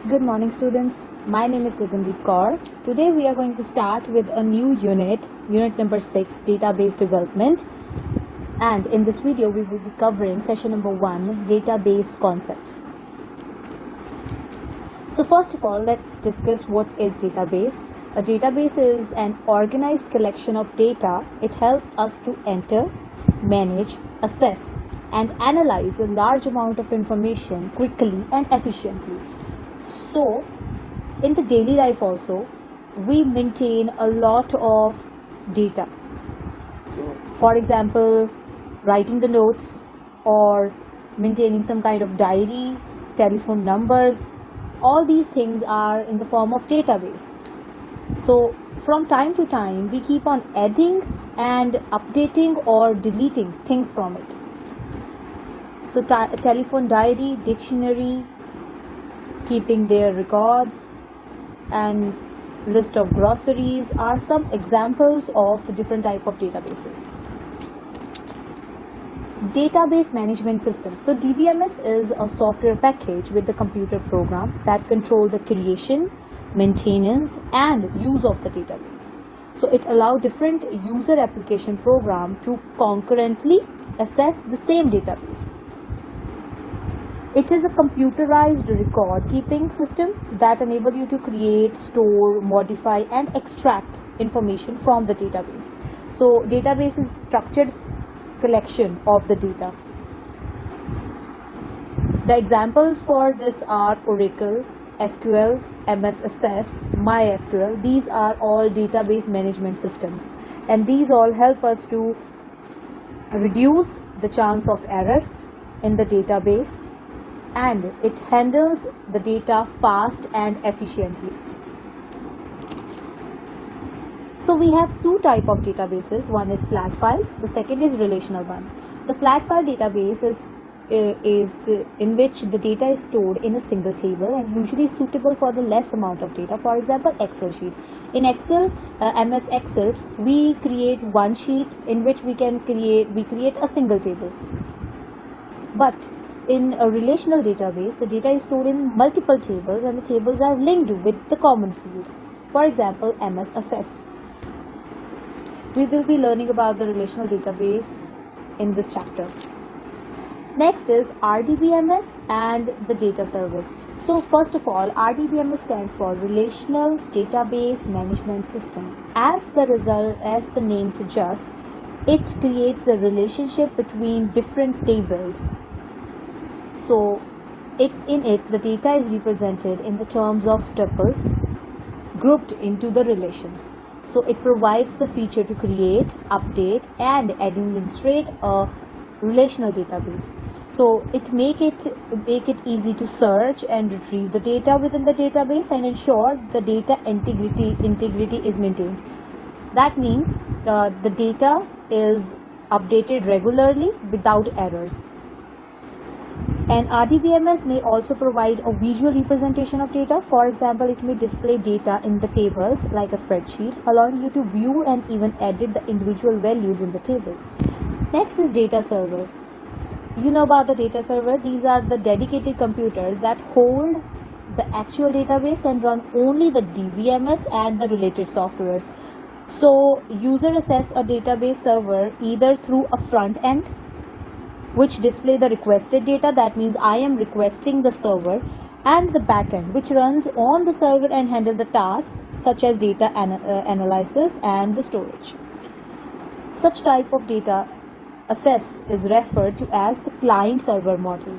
Good morning, students. My name is Gagandeep Kaur. Today we are going to start with a new unit number 6, database development. And in this video, we will be covering session number 1, database concepts. So first of all, let's discuss what is database. A database is an organized collection of data. It helps us to enter, manage, assess, and analyze a large amount of information quickly and efficiently. So, in the daily life also, we maintain a lot of data. So, for example, writing the notes or maintaining some kind of diary, telephone numbers, all these things are in the form of database. So, from time to time, we keep on adding and updating or deleting things from it. So, telephone diary, dictionary, keeping their records, and list of groceries are some examples of the different type of databases. Database management system. So DBMS is a software package with the computer program that control the creation, maintenance, and use of the database. So it allows different user application program to concurrently access the same database. It is a computerized record keeping system that enables you to create, store, modify, and extract information from the database. So database is structured collection of the data. The examples for this are Oracle, SQL, MS Access, MySQL. These are all database management systems, and these all help us to reduce the chance of error in the database, and it handles the data fast and efficiently. So we have two types of databases. One is flat file, the second is relational one. The flat file database is in which the data is stored in a single table and usually suitable for the less amount of data. For example, Excel sheet. In Excel, MS Excel, we create one sheet in which we create a single table. But in a relational database, the data is stored in multiple tables and the tables are linked with the common field. For example, MS Access. We will be learning about the relational database in this chapter. Next is RDBMS and the data service. So first of all, RDBMS stands for Relational Database Management System. As the name suggests, it creates a relationship between different tables. So in it, the data is represented in the terms of tuples grouped into the relations. So it provides the feature to create, update, and administrate a relational database. So it make it easy to search and retrieve the data within the database and ensure the data integrity is maintained. That means the data is updated regularly without errors. And RDBMS may also provide a visual representation of data. For example, it may display data in the tables like a spreadsheet, allowing you to view and even edit the individual values in the table. Next is data server. You know about the data server. These are the dedicated computers that hold the actual database and run only the DBMS and the related softwares. So user access a database server either through a front end, which display the requested data. That means I am requesting the server, and the backend, which runs on the server and handle the tasks such as data analysis and the storage. Such type of data access is referred to as the client server model.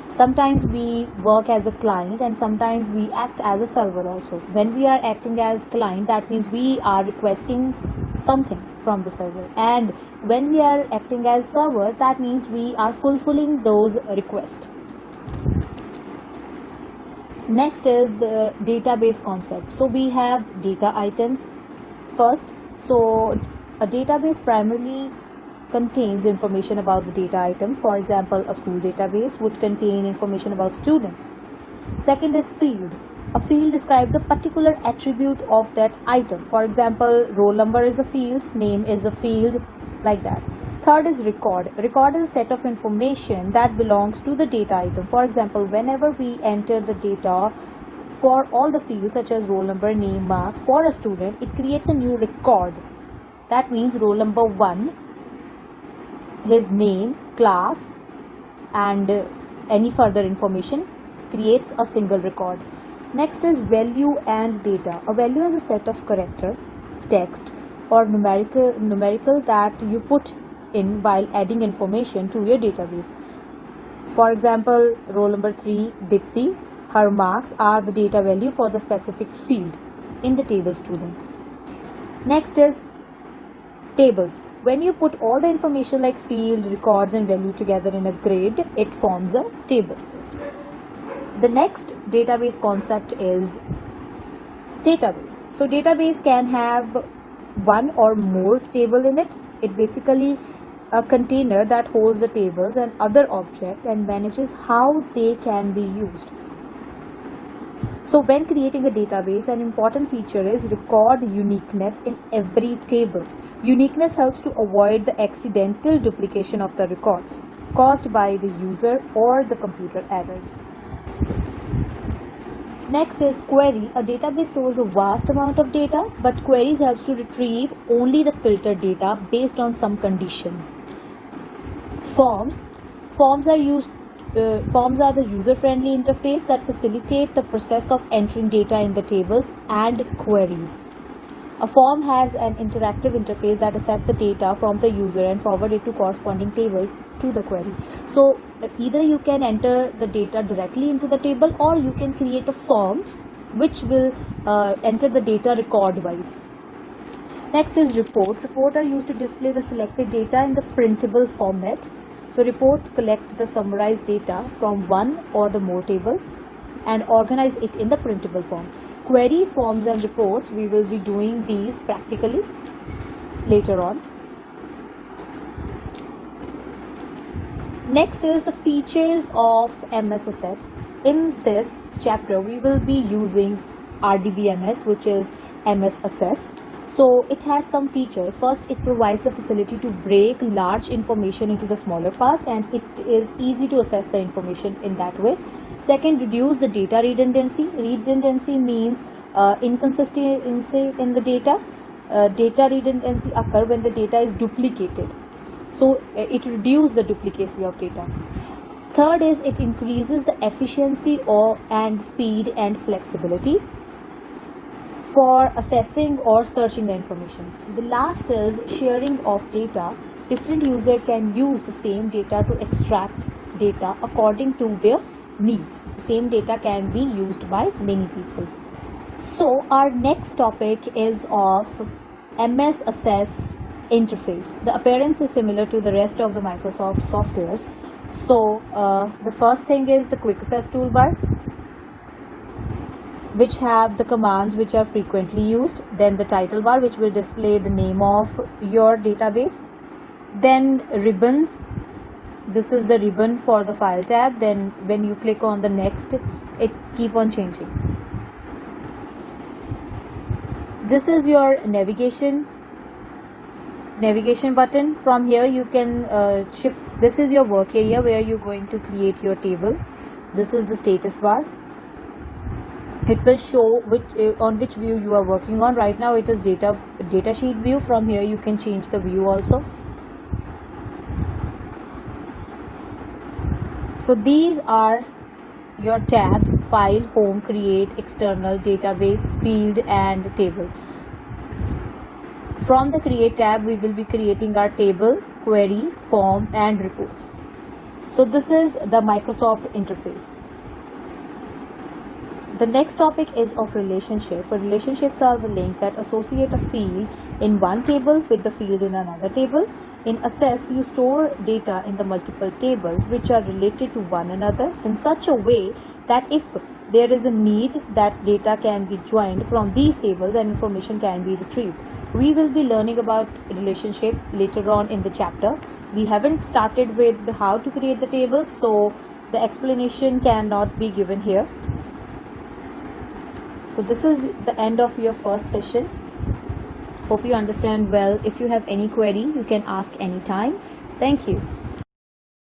Sometimes we work as a client and sometimes we act as a server also. When we are acting as client, that means we are requesting something from the server, and when we are acting as server, that means we are fulfilling those requests. Next is the database concept. So we have data items first. So a database primarily contains information about the data items. For example, a school database would contain information about students. Second is field. A field describes a particular attribute of that item. For example, roll number is a field, name is a field, like that. Third is record. Record is a set of information that belongs to the data item. For example, whenever we enter the data for all the fields such as roll number, name, marks for a student, it creates a new record. That means roll number 1, his name, class, and any further information creates a single record. Next is value and data. A value is a set of character, text, or numerical that you put in while adding information to your database. For example, roll number 3, Dipti, her marks are the data value for the specific field in the table student. Next is tables. When you put all the information like field, records and value together in a grid, it forms a table. The next database concept is database. So database can have one or more table in it. It basically a container that holds the tables and other objects and manages how they can be used. So when creating a database, an important feature is record uniqueness in every table. Uniqueness helps to avoid the accidental duplication of the records caused by the user or the computer errors. Next is query. A database stores a vast amount of data, but queries helps to retrieve only the filtered data based on some conditions. Forms. Forms are the user-friendly interface that facilitate the process of entering data in the tables and queries. A form has an interactive interface that accepts the data from the user and forward it to corresponding table to the query. So either you can enter the data directly into the table, or you can create a form which will enter the data record wise. Next is report. Report are used to display the selected data in the printable format. So report collect the summarized data from one or the more table and organize it in the printable form. Queries, forms and reports, we will be doing these practically later on. Next is the features of MS Access. In this chapter, we will be using RDBMS, which is MS Access. So it has some features. First, it provides the facility to break large information into the smaller parts, and it is easy to access the information in that way. Second, reduce the data redundancy. Redundancy means inconsistency in the data. Data redundancy occurs when the data is duplicated. So it reduces the duplicacy of data. Third is it increases the efficiency and speed and flexibility for assessing or searching the information. The last is sharing of data. Different users can use the same data to extract data according to their needs. Same data can be used by many people. So our next topic is of MS Access interface. The appearance is similar to the rest of the Microsoft softwares. So the first thing is the quick access toolbar, which have the commands which are frequently used. Then the title bar, which will display the name of your database. Then ribbons. This is the ribbon for the file tab. Then when you click on the next, it keep on changing. This is your navigation button. From here you can shift. This is your work area where you're going to create your table. This is the status bar. It will show on which view you are working on. Right now it is data sheet view. From here you can change the view also. So these are your tabs: file, home, create, external, database, field and table. From the create tab we will be creating our table, query, form and reports. So this is the Microsoft interface. The next topic is of relationship. Relationships are the link that associate a field in one table with the field in another table. In Access, you store data in the multiple tables which are related to one another in such a way that if there is a need, that data can be joined from these tables and information can be retrieved. We will be learning about relationship later on in the chapter. We haven't started with how to create the tables, so the explanation cannot be given here. So this is the end of your first session. Hope you understand well. If you have any query, you can ask anytime. Thank you.